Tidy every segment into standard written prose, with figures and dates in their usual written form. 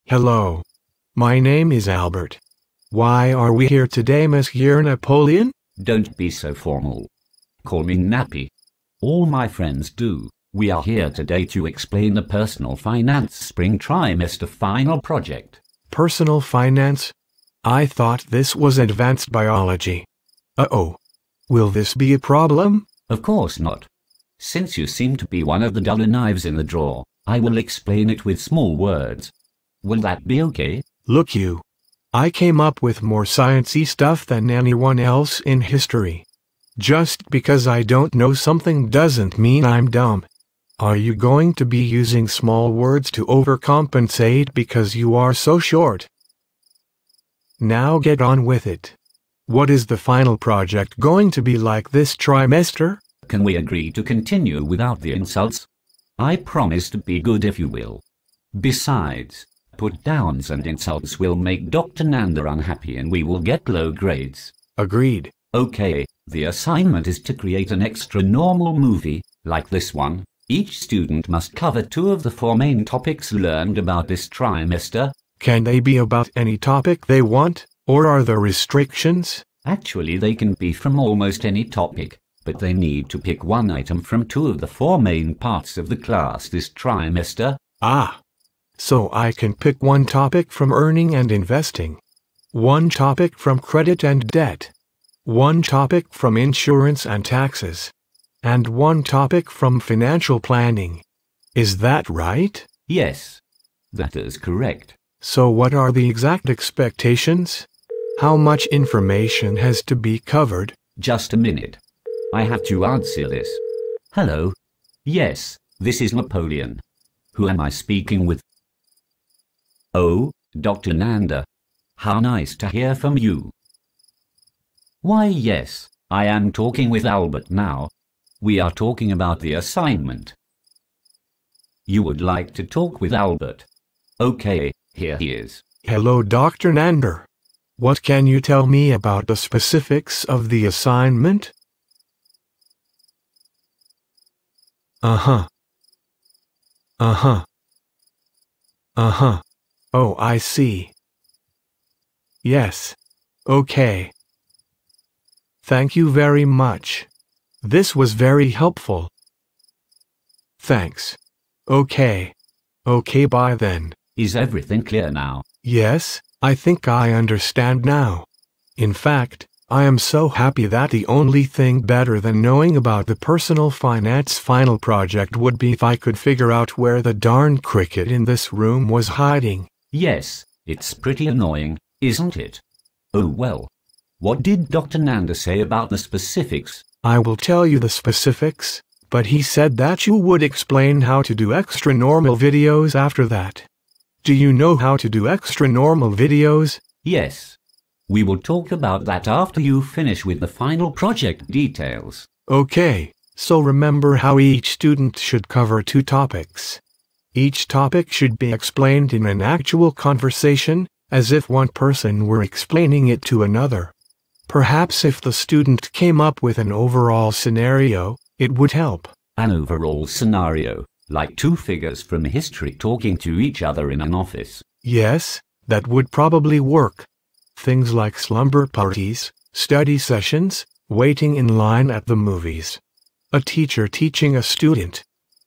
Hello. My name is Albert. Why are we here today, Monsieur Napoleon? Don't be so formal. Call me Nappy. All my friends do. We are here today to explain the personal finance spring trimester final project. Personal finance? I thought this was advanced biology. Uh-oh. Will this be a problem? Of course not. Since you seem to be one of the duller knives in the drawer, I will explain it with small words. Will that be okay? Look you. I came up with more sciencey stuff than anyone else in history. Just because I don't know something doesn't mean I'm dumb. Are you going to be using small words to overcompensate because you are so short? Now get on with it. What is the final project going to be like this trimester? Can we agree to continue without the insults? I promise to be good if you will. Besides, put-downs and insults will make Dr. Nanda unhappy and we will get low grades. Agreed. Okay, the assignment is to create an extra normal movie, like this one. Each student must cover 2 of the 4 main topics learned about this trimester. Can they be about any topic they want, or are there restrictions? Actually, they can be from almost any topic, but they need to pick 1 item from 2 of the 4 main parts of the class this trimester. Ah. So I can pick 1 topic from earning and investing, 1 topic from credit and debt, 1 topic from insurance and taxes, and 1 topic from financial planning. Is that right? Yes, that is correct. So what are the exact expectations? How much information has to be covered? Just a minute. I have to answer this. Hello. Yes, this is Napoleon. Who am I speaking with? Oh, Dr. Nanda. How nice to hear from you. Why, yes, I am talking with Albert now. We are talking about the assignment. You would like to talk with Albert? Okay, here he is. Hello, Dr. Nanda. What can you tell me about the specifics of the assignment? Uh-huh. Uh-huh. Uh-huh. Oh, I see. Yes. Okay. Thank you very much. This was very helpful. Thanks. Okay. Okay, bye then. Is everything clear now? Yes, I think I understand now. In fact, I am so happy that the only thing better than knowing about the personal finance final project would be if I could figure out where the darn cricket in this room was hiding. Yes, it's pretty annoying, isn't it? Oh well. What did Dr. Nanda say about the specifics? I will tell you the specifics, but he said that you would explain how to do extra normal videos after that. Do you know how to do extra normal videos? Yes. We will talk about that after you finish with the final project details. Okay, so remember how each student should cover 2 topics. Each topic should be explained in an actual conversation, as if one person were explaining it to another. Perhaps if the student came up with an overall scenario, it would help. An overall scenario, like 2 figures from history talking to each other in an office. Yes, that would probably work. Things like slumber parties, study sessions, waiting in line at the movies. A teacher teaching a student.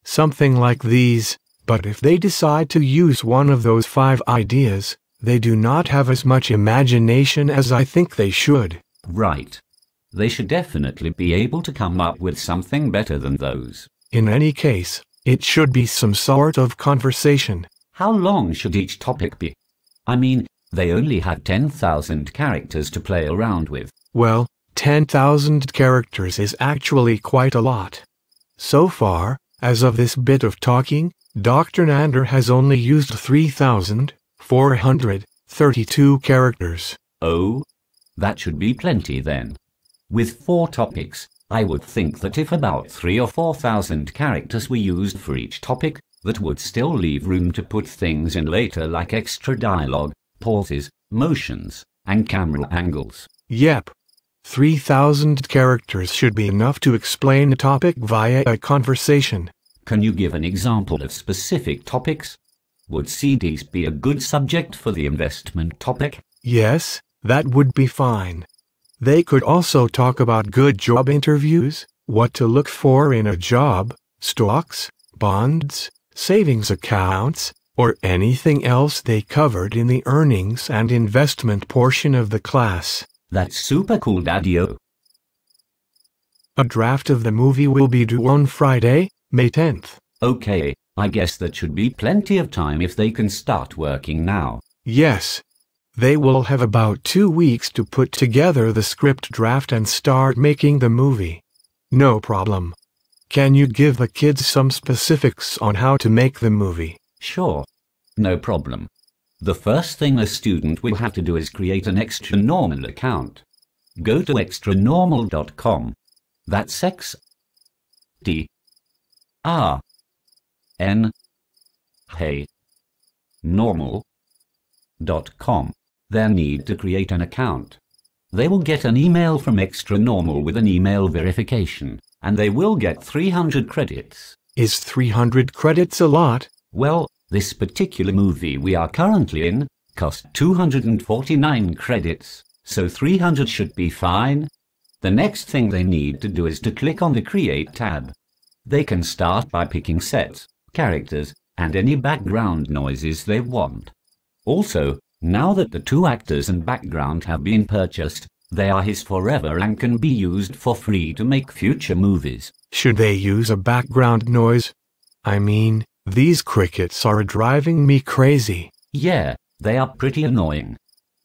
Something like these, but if they decide to use one of those 5 ideas, they do not have as much imagination as I think they should. Right. They should definitely be able to come up with something better than those. In any case, it should be some sort of conversation. How long should each topic be? I mean, they only have 10,000 characters to play around with. Well, 10,000 characters is actually quite a lot. So far, as of this bit of talking, Dr. Nanda has only used 3,432 characters. Oh, that should be plenty then. With 4 topics, I would think that if about 3,000 or 4,000 characters were used for each topic, that would still leave room to put things in later like extra dialogue, pauses, motions, and camera angles. Yep. 3,000 characters should be enough to explain a topic via a conversation. Can you give an example of specific topics? Would CDs be a good subject for the investment topic? Yes, that would be fine. They could also talk about good job interviews, what to look for in a job, stocks, bonds, savings accounts, or anything else they covered in the earnings and investment portion of the class. That's super cool, Daddy-o. A draft of the movie will be due on Friday, May 10th. Okay, I guess that should be plenty of time if they can start working now. Yes. They will have about 2 weeks to put together the script draft and start making the movie. No problem. Can you give the kids some specifics on how to make the movie? Sure. No problem. The first thing a student will have to do is create an extra normal account. Go to extranormal.com. That's normal.com. They'll need to create an account. They will get an email from Extra Normal with an email verification, and they will get 300 credits. Is 300 credits a lot? Well, this particular movie we are currently in cost 249 credits, so 300 should be fine. The next thing they need to do is to click on the Create tab. They can start by picking sets, characters, and any background noises they want. Also, now that the 2 actors and background have been purchased, they are his forever and can be used for free to make future movies. Should they use a background noise? I mean, these crickets are driving me crazy. Yeah, they are pretty annoying.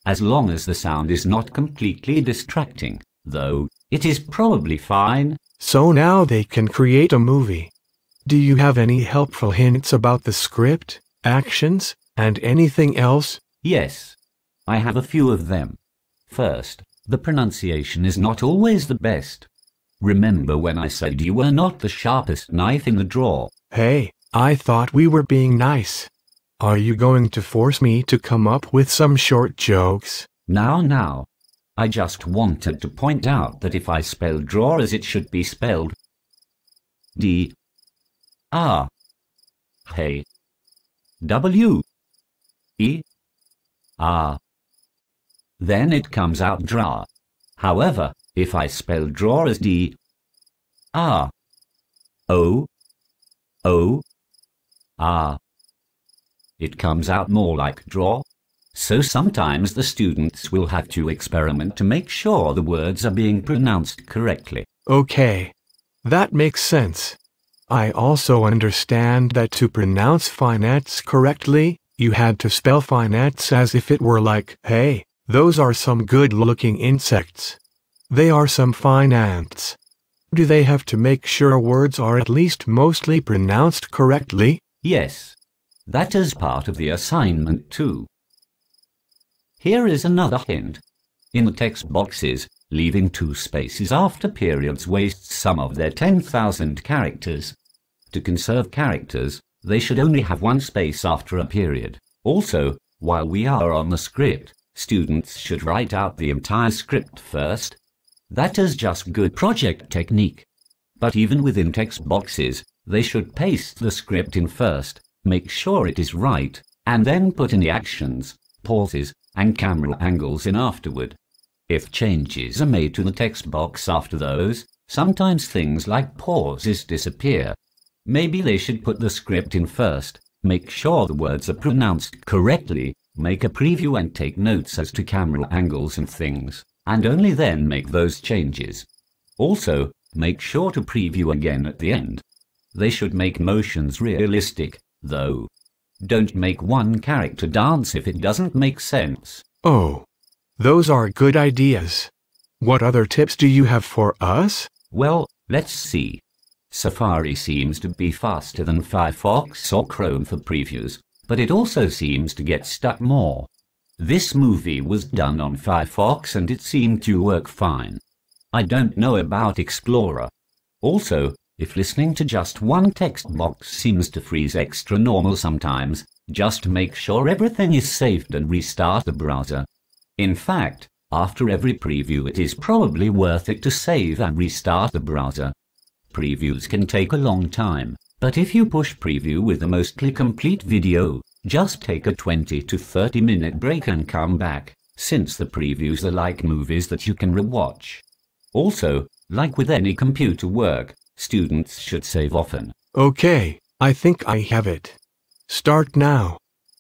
As long as the sound is not completely distracting, though, it is probably fine. So now they can create a movie. Do you have any helpful hints about the script, actions, and anything else? Yes, I have a few of them. First, the pronunciation is not always the best. Remember when I said you were not the sharpest knife in the drawer? Hey, I thought we were being nice. Are you going to force me to come up with some short jokes? Now. I just wanted to point out that if I spell drawer as it should be spelled D-R-A-W-E-R, then it comes out draw. However, if I spell drawer as D-R-O-O-R, it comes out more like draw. So sometimes the students will have to experiment to make sure the words are being pronounced correctly. Okay, that makes sense. I also understand that to pronounce finance correctly, you had to spell finance as if it were like, hey, those are some good-looking insects. They are some fine ants. Do they have to make sure words are at least mostly pronounced correctly? Yes, that is part of the assignment too. Here is another hint. In the text boxes, leaving 2 spaces after periods wastes some of their 10,000 characters. To conserve characters, they should only have 1 space after a period. Also, while we are on the script, students should write out the entire script first. That is just good project technique. But even within text boxes, they should paste the script in first, make sure it is right, and then put in the actions, pauses, and camera angles in afterward. If changes are made to the text box after those, sometimes things like pauses disappear. Maybe they should put the script in first, make sure the words are pronounced correctly, make a preview and take notes as to camera angles and things, and only then make those changes. Also, make sure to preview again at the end. They should make motions realistic, though. Don't make one character dance if it doesn't make sense. Oh, those are good ideas. What other tips do you have for us? Well, let's see. Safari seems to be faster than Firefox or Chrome for previews, but it also seems to get stuck more. This movie was done on Firefox and it seemed to work fine. I don't know about Explorer. Also, if listening to just one text box seems to freeze Extra Normal sometimes, just make sure everything is saved and restart the browser. In fact, after every preview it is probably worth it to save and restart the browser. Previews can take a long time, but if you push preview with a mostly complete video, Just take a 20 to 30 minute break and come back, since the previews are like movies that you can rewatch. Also, like with any computer work, students should save often. Okay, I think I have it. Start now.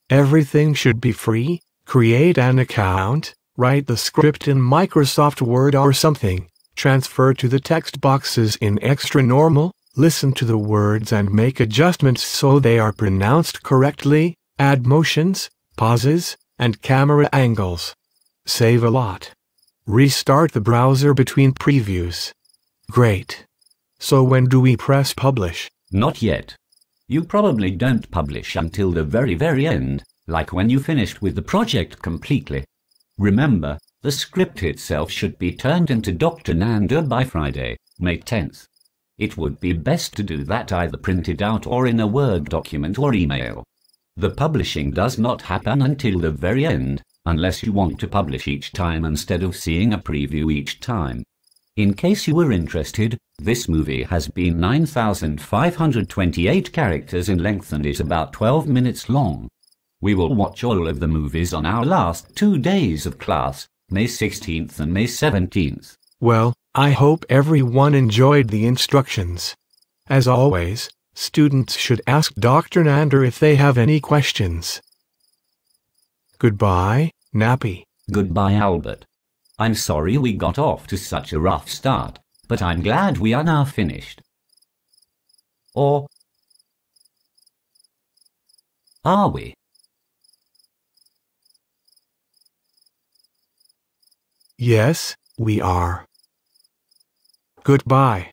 Everything should be free. Create an account, write the script in Microsoft Word or something, transfer to the text boxes in Extra Normal, listen to the words and make adjustments so they are pronounced correctly, add motions, pauses, and camera angles. Save a lot. Restart the browser between previews. Great. So when do we press publish? Not yet. You probably don't publish until the very end, like when you finished with the project completely. Remember, the script itself should be turned into Dr. Nanda by Friday, May 10th. It would be best to do that either printed out or in a Word document or email. The publishing does not happen until the very end, unless you want to publish each time instead of seeing a preview each time. In case you were interested, this movie has been 9,528 characters in length and is about 12 minutes long. We will watch all of the movies on our last 2 days of class, May 16th and May 17th. Well, I hope everyone enjoyed the instructions. As always, students should ask Dr. Nanda if they have any questions. Goodbye, Nappy. Goodbye, Albert. I'm sorry we got off to such a rough start, but I'm glad we are now finished. Or are we? Yes, we are. Goodbye.